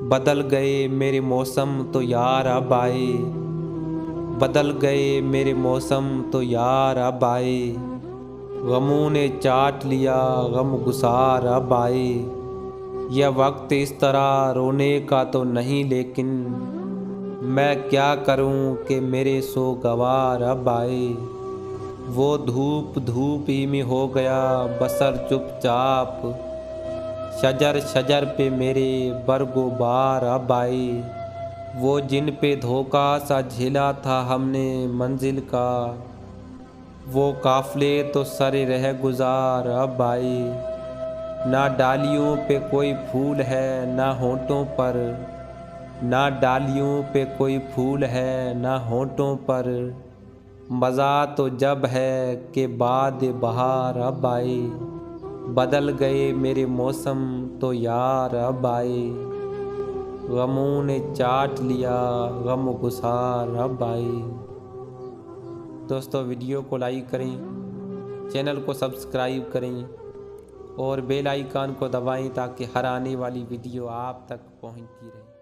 बदल गए मेरे मौसम तो यार अब आए, बदल गए मेरे मौसम तो यार अब आए। गमों ने चाट लिया गम गुसार अब आए। यह वक्त इस तरह रोने का तो नहीं, लेकिन मैं क्या करूं कि मेरे सोगवार अब आए। वो धूप धूप ही में हो गया बसर चुपचाप, शजर शजर पे मेरे बरगुबार अब आए। वो जिन पे धोखा सा झेला था हमने मंजिल का, वो काफले तो सरे रह गुजार अब आए। ना डालियों पे कोई फूल है ना होंठों पर, ना डालियों पे कोई फूल है ना होंठों पर। मज़ा तो जब है कि बाद बहार अब आए। बदल गए मेरे मौसम तो यार अब आए। गमों ने चाट लिया गम गुसार अब आए। दोस्तों, वीडियो को लाइक करें, चैनल को सब्सक्राइब करें और बेल आइकन को दबाएं ताकि हर आने वाली वीडियो आप तक पहुंचती रहे।